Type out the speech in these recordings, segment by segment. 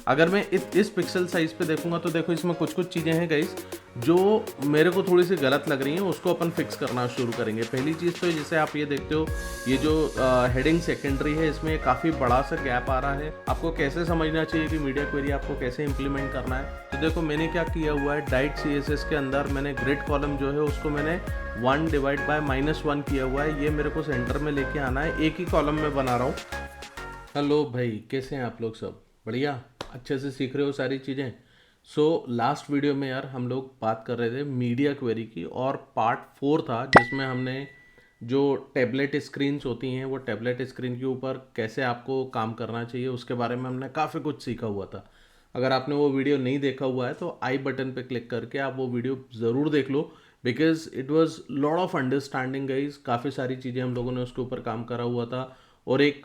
अगर मैं इस पिक्सल साइज़ पे देखूंगा तो देखो इसमें कुछ कुछ चीज़ें हैं गाइस जो मेरे को थोड़ी सी गलत लग रही हैं, उसको अपन फिक्स करना शुरू करेंगे। पहली चीज़ तो जैसे आप ये देखते हो, ये जो हेडिंग सेकेंडरी है इसमें काफ़ी बड़ा सा गैप आ रहा है। आपको कैसे समझना चाहिए कि मीडिया क्वेरी आपको कैसे इंप्लीमेंट करना है, तो देखो मैंने क्या किया हुआ है, डाइट CSS के अंदर मैंने ग्रिड कॉलम जो है उसको मैंने 1 डिवाइड बाय -1 किया हुआ है। ये मेरे को सेंटर में लेके आना है, एक ही कॉलम में बना रहा हूँ। हेलो भाई, कैसे हैं आप लोग? सब बढ़िया, अच्छे से सीख रहे हो सारी चीज़ें। लास्ट वीडियो में यार हम लोग बात कर रहे थे मीडिया क्वेरी की, और पार्ट 4 था जिसमें हमने जो टैबलेट स्क्रीन्स होती हैं वो टैबलेट स्क्रीन के ऊपर कैसे आपको काम करना चाहिए उसके बारे में हमने काफ़ी कुछ सीखा हुआ था। अगर आपने वो वीडियो नहीं देखा हुआ है तो आई बटन पे क्लिक करके आप वो वीडियो ज़रूर देख लो, because it was lot of understanding guys. काफ़ी सारी चीज़ें हम लोगों ने उसके ऊपर काम करा हुआ था, और एक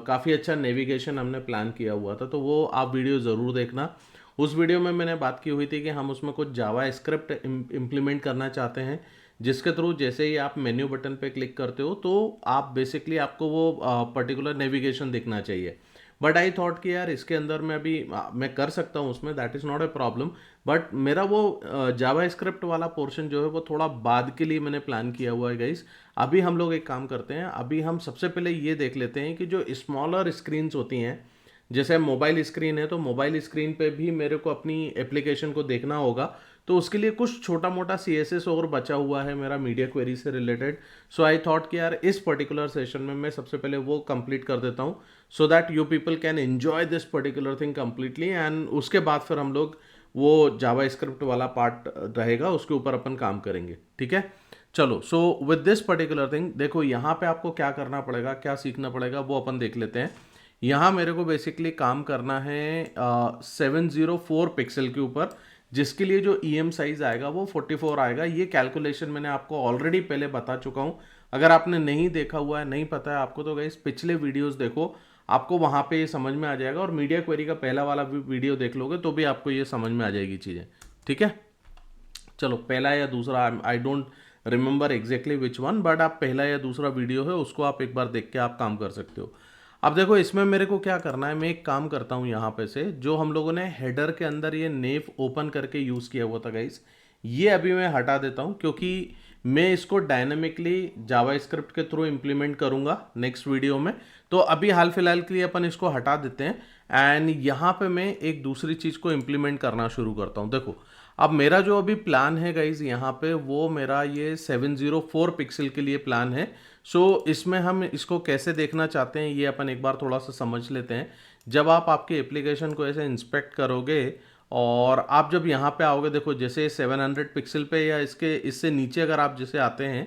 काफ़ी अच्छा नेविगेशन हमने प्लान किया हुआ था, तो वो आप वीडियो ज़रूर देखना। उस वीडियो में मैंने बात की हुई थी कि हम उसमें कुछ जावा स्क्रिप्ट इम्प्लीमेंट करना चाहते हैं, जिसके थ्रू जैसे ही आप मेन्यू बटन पे क्लिक करते हो तो आप बेसिकली आपको वो पर्टिकुलर नेविगेशन दिखना चाहिए। बट आई थॉट कि यार इसके अंदर मैं अभी मैं कर सकता हूँ उसमें, that is not a problem. But मेरा वो जावा स्क्रिप्ट वाला पोर्शन जो है वो थोड़ा बाद के लिए मैंने प्लान किया हुआ है गाइस। अभी हम लोग एक काम करते हैं, अभी हम सबसे पहले ये देख लेते हैं कि जो स्मॉलर स्क्रीन्स होती हैं, जैसे मोबाइल स्क्रीन है तो मोबाइल स्क्रीन पे भी मेरे को अपनी एप्लीकेशन को देखना होगा, तो उसके लिए कुछ छोटा मोटा CSS और बचा हुआ है मेरा मीडिया क्वेरी से रिलेटेड। सो आई थॉट कि यार इस पर्टिकुलर सेशन में मैं सबसे पहले वो कंप्लीट कर देता हूँ, so that you people can enjoy this particular thing completely, and उसके बाद फिर हम लोग वो जावा स्क्रिप्ट वाला पार्ट रहेगा उसके ऊपर अपन काम करेंगे, ठीक है। चलो, so with this particular thing देखो यहाँ पे आपको क्या करना पड़ेगा, क्या सीखना पड़ेगा वो अपन देख लेते हैं। यहाँ मेरे को बेसिकली काम करना है 704 पिक्सल के ऊपर, जिसके लिए जो EM साइज आएगा वो 44 आएगा। ये कैलकुलेशन मैंने आपको ऑलरेडी पहले बता चुका हूँ। अगर आपने नहीं देखा हुआ है, नहीं पता है आपको, तो गाइस पिछले वीडियोस देखो, आपको वहाँ पे ये समझ में आ जाएगा, और मीडिया क्वेरी का पहला वाला भी वीडियो देख लोगे तो भी आपको ये समझ में आ जाएगी चीज़ें, ठीक है। चलो, पहला या दूसरा, I don't remember exactly which one, but आप पहला या दूसरा वीडियो है उसको आप एक बार देख के आप काम कर सकते हो। अब देखो इसमें मेरे को क्या करना है, मैं एक काम करता हूँ यहाँ पे से, जो हम लोगों ने हेडर के अंदर ये नेव ओपन करके यूज़ किया हुआ था गाइस, ये अभी मैं हटा देता हूँ, क्योंकि मैं इसको डायनेमिकली जावास्क्रिप्ट के थ्रू इम्प्लीमेंट करूँगा नेक्स्ट वीडियो में। तो अभी हाल फिलहाल के लिए अपन इसको हटा देते हैं, एंड यहाँ पे मैं एक दूसरी चीज़ को इम्प्लीमेंट करना शुरू करता हूँ। देखो अब मेरा जो अभी प्लान है गाइज यहाँ पे, वो मेरा ये 704 पिक्सल के लिए प्लान है। इसमें हम इसको कैसे देखना चाहते हैं ये अपन एक बार थोड़ा सा समझ लेते हैं। जब आप आपके एप्लीकेशन को ऐसे इंस्पेक्ट करोगे और आप जब यहाँ पे आओगे, देखो जैसे 700 पिक्सल पे या इसके इससे नीचे अगर आप जैसे आते हैं,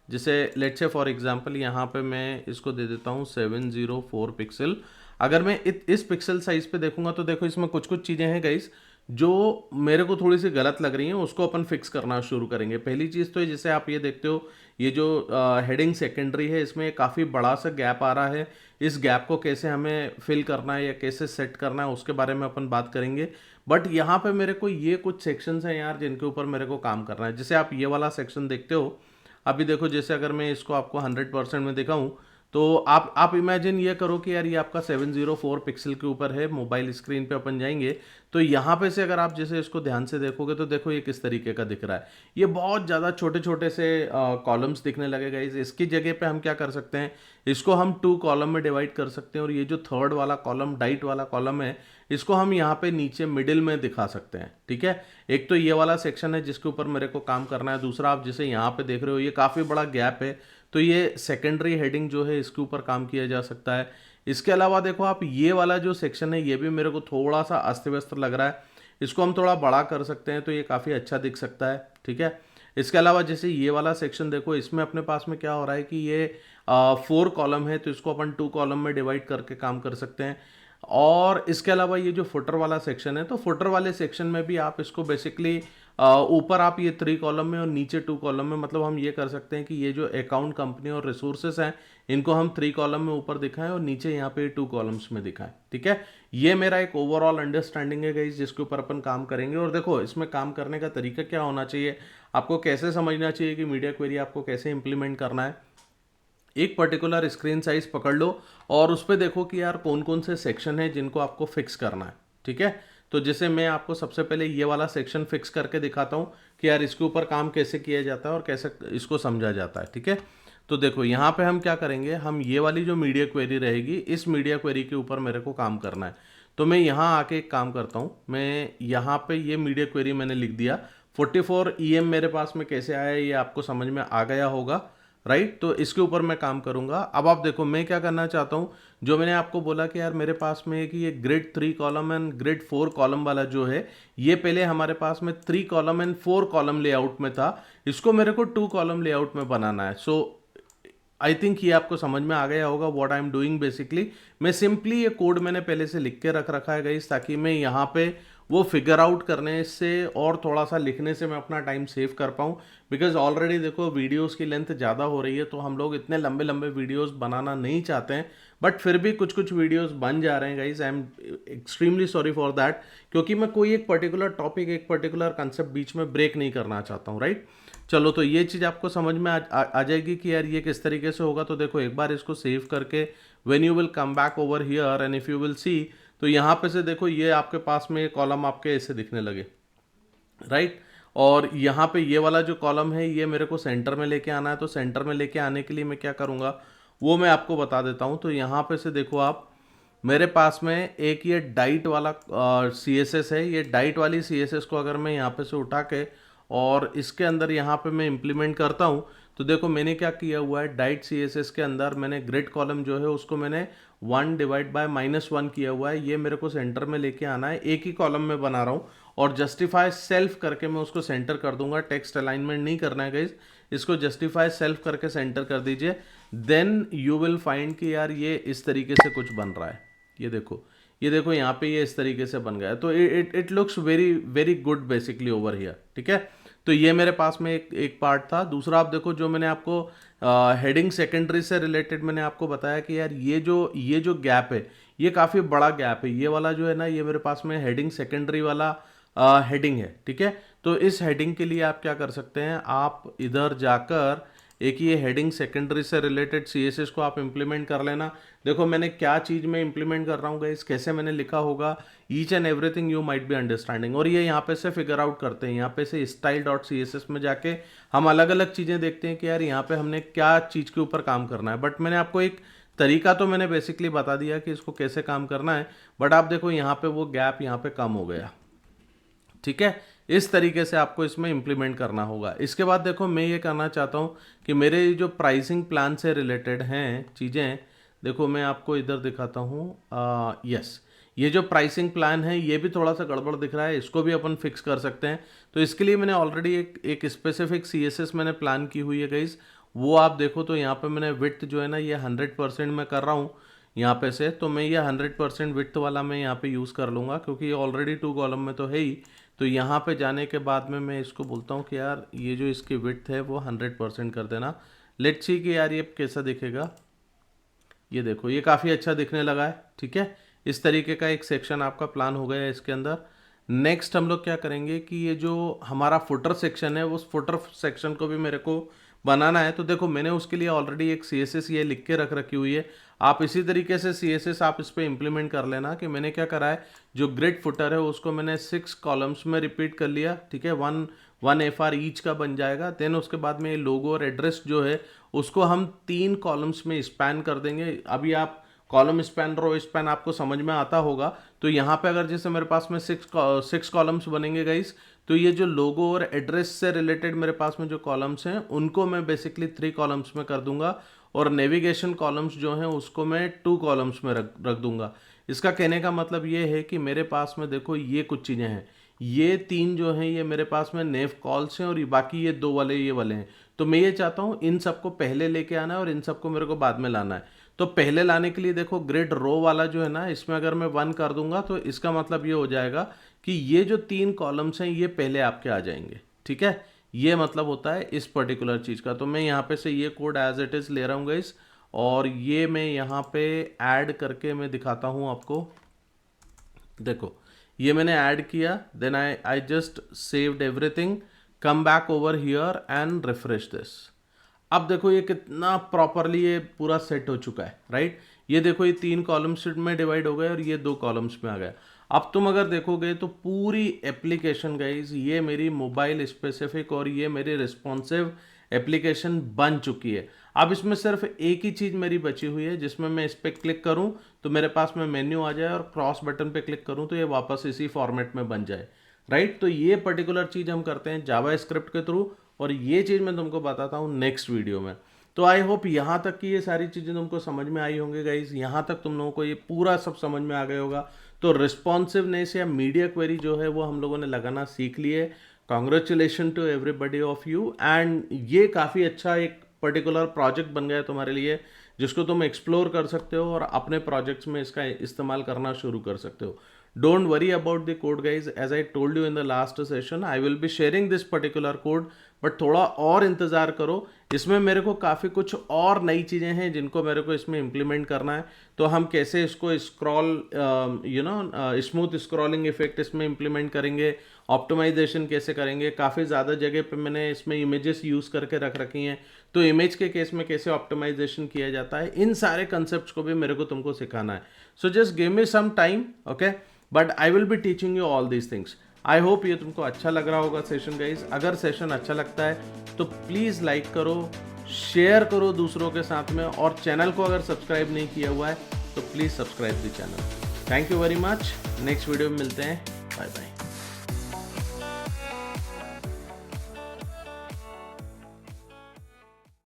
जैसे लेट्स से फॉर एग्जांपल यहाँ पे मैं इसको दे देता हूँ 704 पिक्सल। अगर मैं इस पिक्सल साइज पे देखूंगा तो देखो इसमें कुछ कुछ चीज़ें हैं गाइस जो मेरे को थोड़ी सी गलत लग रही हैं, उसको अपन फिक्स करना शुरू करेंगे। पहली चीज़ तो जैसे आप ये देखते हो, ये जो हेडिंग सेकेंडरी है इसमें काफ़ी बड़ा सा गैप आ रहा है। इस गैप को कैसे हमें फिल करना है या कैसे सेट करना है उसके बारे में अपन बात करेंगे। बट यहाँ पे मेरे को ये कुछ सेक्शंस हैं यार जिनके ऊपर मेरे को काम करना है। जैसे आप ये वाला सेक्शन देखते हो, अभी देखो जैसे अगर मैं इसको आपको 100% में दिखाऊं, तो आप इमेजिन ये करो कि यार ये आपका 704 पिक्सल के ऊपर है, मोबाइल स्क्रीन पे अपन जाएंगे तो यहाँ पे से अगर आप जैसे इसको ध्यान से देखोगे तो देखो ये किस तरीके का दिख रहा है। ये बहुत ज़्यादा छोटे छोटे से कॉलम्स दिखने लगेगा। इसकी जगह पे हम क्या कर सकते हैं, इसको हम 2 कॉलम में डिवाइड कर सकते हैं, और ये जो थर्ड वाला कॉलम, डाइट वाला कॉलम है, इसको हम यहाँ पे नीचे मिडिल में दिखा सकते हैं, ठीक है। एक तो ये वाला सेक्शन है जिसके ऊपर मेरे को काम करना है। दूसरा आप जैसे यहाँ पे देख रहे हो ये काफ़ी बड़ा गैप है, तो ये सेकेंडरी हेडिंग जो है इसके ऊपर काम किया जा सकता है। इसके अलावा देखो आप ये वाला जो सेक्शन है ये भी मेरे को थोड़ा सा अस्त व्यस्त लग रहा है, इसको हम थोड़ा बड़ा कर सकते हैं तो ये काफ़ी अच्छा दिख सकता है, ठीक है। इसके अलावा जैसे ये वाला सेक्शन देखो, इसमें अपने पास में क्या हो रहा है कि ये 4 कॉलम है तो इसको अपन 2 कॉलम में डिवाइड करके काम कर सकते हैं। और इसके अलावा ये जो फुटर वाला सेक्शन है, तो फुटर वाले सेक्शन में भी आप इसको बेसिकली ऊपर आप ये 3 कॉलम में और नीचे 2 कॉलम में, मतलब हम ये कर सकते हैं कि ये जो अकाउंट, कंपनी और रिसोर्सेस हैं इनको हम 3 कॉलम में ऊपर दिखाएं और नीचे यहाँ पे 2 कॉलम्स में दिखाएं, ठीक है। ये मेरा एक ओवरऑल अंडरस्टैंडिंग है गाइस जिसके ऊपर अपन काम करेंगे। और देखो इसमें काम करने का तरीका क्या होना चाहिए, आपको कैसे समझना चाहिए कि मीडिया क्वेरी आपको कैसे इंप्लीमेंट करना है। एक पर्टिकुलर स्क्रीन साइज पकड़ लो और उस पर देखो कि यार कौन कौन से सेक्शन है जिनको आपको फिक्स करना है, ठीक है। तो जैसे मैं आपको सबसे पहले ये वाला सेक्शन फिक्स करके दिखाता हूँ कि यार इसके ऊपर काम कैसे किया जाता है और कैसे इसको समझा जाता है, ठीक है। तो देखो यहाँ पे हम क्या करेंगे, हम ये वाली जो मीडिया क्वेरी रहेगी, इस मीडिया क्वेरी के ऊपर मेरे को काम करना है। तो मैं यहाँ आके एक काम करता हूँ, मैं यहाँ पे ये मीडिया क्वेरी मैंने लिख दिया। 44 EM मेरे पास में कैसे आया ये आपको समझ में आ गया होगा, राइट। तो इसके ऊपर मैं काम करूंगा। अब आप देखो मैं क्या करना चाहता हूँ, जो मैंने आपको बोला कि यार मेरे पास में है कि ये grid 3 column and grid 4 column वाला जो है, ये पहले हमारे पास में 3 कॉलम एंड 4 कॉलम लेआउट में था, इसको मेरे को 2 कॉलम लेआउट में बनाना है। सो आई थिंक ये आपको समझ में आ गया होगा what I am doing. Basically मैं सिंपली ये कोड मैंने पहले से लिख के रख रखा है गाइस, ताकि मैं यहाँ पे वो फिगर आउट करने से और थोड़ा सा लिखने से मैं अपना टाइम सेव कर पाऊँ। बिकॉज ऑलरेडी देखो वीडियोस की लेंथ ज़्यादा हो रही है, तो हम लोग इतने लंबे लंबे वीडियोस बनाना नहीं चाहते हैं, बट फिर भी कुछ कुछ वीडियोस बन जा रहे हैं guys. I am extremely sorry for that, क्योंकि मैं कोई एक पर्टिकुलर टॉपिक, एक पर्टिकुलर कंसेप्ट बीच में ब्रेक नहीं करना चाहता हूँ, राइट। चलो तो ये चीज़ आपको समझ में आ जाएगी कि यार ये किस तरीके से होगा। तो देखो एक बार इसको सेव करके when you will come back over here and if you will see, तो यहाँ पे से देखो ये आपके पास में ये कॉलम आपके ऐसे दिखने लगे, राइट। और यहाँ पे ये वाला जो कॉलम है ये मेरे को सेंटर में लेके आना है। तो सेंटर में लेके आने के लिए मैं क्या करूँगा वो मैं आपको बता देता हूँ। तो यहाँ पे से देखो आप, मेरे पास में एक ये डाइट वाला CSS है। ये डाइट वाली CSS को अगर मैं यहाँ पे से उठा के और इसके अंदर यहाँ पे मैं इम्प्लीमेंट करता हूँ, तो देखो मैंने क्या किया हुआ है, डाइट CSS के अंदर मैंने ग्रिड कॉलम जो है उसको मैंने 1 डिवाइड बाय -1 किया हुआ है। ये मेरे को सेंटर में लेके आना है, एक ही कॉलम में बना रहा हूँ, और जस्टिफाई सेल्फ करके मैं उसको सेंटर कर दूंगा। टेक्स्ट अलाइनमेंट नहीं करना है गाइस, इसको जस्टिफाई सेल्फ करके सेंटर कर दीजिए। देन यू विल फाइंड कि यार ये इस तरीके से कुछ बन रहा है। ये देखो, ये देखो यहाँ पे ये इस तरीके से बन गया है। तो it looks very very good basically over here, ठीक है। तो ये मेरे पास में एक पार्ट था। दूसरा आप देखो, जो मैंने आपको हेडिंग सेकेंडरी से रिलेटेड मैंने आपको बताया कि यार ये जो गैप है ये काफ़ी बड़ा गैप है। ये वाला जो है ना, ये मेरे पास में हेडिंग सेकेंडरी वाला हेडिंग है, ठीक है। तो इस हेडिंग के लिए आप क्या कर सकते हैं, आप इधर जाकर एक ये हेडिंग सेकेंडरी से रिलेटेड CSS को आप इंप्लीमेंट कर लेना। देखो मैंने क्या चीज़ में इंप्लीमेंट कर रहा हूँ गाइस, कैसे मैंने लिखा होगा, each and everything you might be understanding. और ये यहाँ पे से फिगर आउट करते हैं, यहाँ पे से style.css में जाके हम अलग अलग चीज़ें देखते हैं कि यार यहाँ पे हमने क्या चीज़ के ऊपर काम करना है। बट मैंने आपको एक तरीका तो मैंने बेसिकली बता दिया कि इसको कैसे काम करना है। बट आप देखो यहाँ पे वो गैप यहाँ पे कम हो गया, ठीक है। इस तरीके से आपको इसमें इंप्लीमेंट करना होगा। इसके बाद देखो मैं ये करना चाहता हूँ कि मेरे जो प्राइसिंग प्लान से रिलेटेड हैं चीज़ें, देखो मैं आपको इधर दिखाता हूँ। यस, ये जो प्राइसिंग प्लान है ये भी थोड़ा सा गड़बड़ दिख रहा है, इसको भी अपन फिक्स कर सकते हैं। तो इसके लिए मैंने ऑलरेडी एक स्पेसिफिक CSS मैंने प्लान की हुई है गाइस, वो आप देखो। तो यहाँ पे मैंने विड्थ जो है ना ये 100% में कर रहा हूँ यहाँ पे से। तो मैं ये 100% विड्थ वाला मैं यहाँ पे यूज़ कर लूँगा, क्योंकि ये ऑलरेडी 2 कॉलम में तो है ही। तो यहाँ पे जाने के बाद में मैं इसको बोलता हूँ कि यार ये जो इसकी विड्थ है वो 100% कर देना। लेट्स सी कि यार ये कैसा दिखेगा। ये देखो ये काफ़ी अच्छा दिखने लगा है, ठीक है। इस तरीके का एक सेक्शन आपका प्लान हो गया है इसके अंदर। नेक्स्ट हम लोग क्या करेंगे कि ये जो हमारा फुटर सेक्शन है उस फुटर सेक्शन को भी मेरे को बनाना है। तो देखो मैंने उसके लिए ऑलरेडी एक CSS ये लिख के रख रखी हुई है। आप इसी तरीके से CSS आप इस पर इम्प्लीमेंट कर लेना। कि मैंने क्या करा है, जो ग्रिड फुटर है उसको मैंने 6 कॉलम्स में रिपीट कर लिया, ठीक है। वन FR ईच का बन जाएगा। देन उसके बाद में ये लोगो और एड्रेस जो है उसको हम 3 कॉलम्स में स्पैन कर देंगे। अभी आप कॉलम स्पैन, रो स्पैन आपको समझ में आता होगा। तो यहाँ पे अगर जैसे मेरे पास में 6 कॉलम्स बनेंगे गाइस, तो ये जो लोगो और एड्रेस से रिलेटेड मेरे पास में जो कॉलम्स हैं उनको मैं बेसिकली 3 कॉलम्स में कर दूंगा, और नेविगेशन कॉलम्स जो हैं उसको मैं 2 कॉलम्स में रख दूंगा। इसका कहने का मतलब ये है कि मेरे पास में देखो ये कुछ चीज़ें हैं, ये 3 जो हैं ये मेरे पास में नेव कॉल्स हैं, और बाकी ये 2 वाले ये वाले हैं। तो मैं ये चाहता हूँ इन सबको पहले लेके आना है और इन सबको मेरे को बाद में लाना है। तो पहले लाने के लिए देखो ग्रिड रो वाला जो है ना, इसमें अगर मैं 1 कर दूंगा तो इसका मतलब ये हो जाएगा कि ये जो 3 कॉलम्स हैं ये पहले आपके आ जाएंगे, ठीक है। ये मतलब होता है इस पर्टिकुलर चीज़ का। तो मैं यहाँ पे से ये कोड एज इट इज़ ले रहा हूँ गाइस, और ये मैं यहाँ पे ऐड करके मैं दिखाता हूँ आपको। देखो ये मैंने ऐड किया, then I just saved everything, come back over here and refresh this. अब देखो ये कितना प्रॉपरली ये पूरा सेट हो चुका है, राइट। ये देखो ये 3 कॉलम्स में डिवाइड हो गए और ये 2 कॉलम्स में आ गया। अब तुम अगर देखोगे तो पूरी एप्लीकेशन गाइज ये मेरी मोबाइल स्पेसिफिक और ये मेरी रिस्पॉन्सिव एप्लीकेशन बन चुकी है। अब इसमें सिर्फ एक ही चीज़ मेरी बची हुई है, जिसमें मैं इस पर क्लिक करूं तो मेरे पास में मेन्यू आ जाए और क्रॉस बटन पे क्लिक करूं तो ये वापस इसी फॉर्मेट में बन जाए, राइट। तो ये पर्टिकुलर चीज़ हम करते हैं जावा स्क्रिप्ट के थ्रू, और ये चीज़ मैं तुमको बताता हूँ नेक्स्ट वीडियो में। तो आई होप यहाँ तक की ये सारी चीज़ें तुमको समझ में आई होंगी गाइज, यहाँ तक तुम लोगों को ये पूरा सब समझ में आ गया होगा। तो रिस्पॉन्सिवनेस या मीडिया क्वेरी जो है वो हम लोगों ने लगाना सीख लिए। Congratulation to everybody of you, and ये काफ़ी अच्छा एक पर्टिकुलर प्रोजेक्ट बन गया तुम्हारे लिए, जिसको तुम एक्सप्लोर कर सकते हो और अपने प्रोजेक्ट्स में इसका इस्तेमाल करना शुरू कर सकते हो। Don't worry about the code guys, as I told you in the last session I will be sharing this particular code, but थोड़ा और इंतज़ार करो, इसमें मेरे को काफ़ी कुछ और नई चीज़ें हैं जिनको मेरे को इसमें इम्प्लीमेंट करना है। तो हम कैसे इसको स्क्रॉल स्मूथ स्क्रॉलिंग इफेक्ट इसमें इम्प्लीमेंट करेंगे, ऑप्टिमाइजेशन कैसे करेंगे, काफ़ी ज़्यादा जगह पे मैंने इसमें इमेजेस यूज़ करके रख रखी हैं, तो इमेज के केस में कैसे ऑप्टिमाइजेशन किया जाता है, इन सारे कंसेप्ट को भी मेरे को तुमको सिखाना है। So just give me some time, okay, but I will be teaching you all these things. I hope ये तुमको अच्छा लग रहा होगा सेशन गाइज। अगर सेशन अच्छा लगता है तो प्लीज़ लाइक करो, शेयर करो दूसरों के साथ में, और चैनल को अगर सब्सक्राइब नहीं किया हुआ है तो please subscribe the channel. Thank you very much. Next video में मिलते हैं। Bye bye.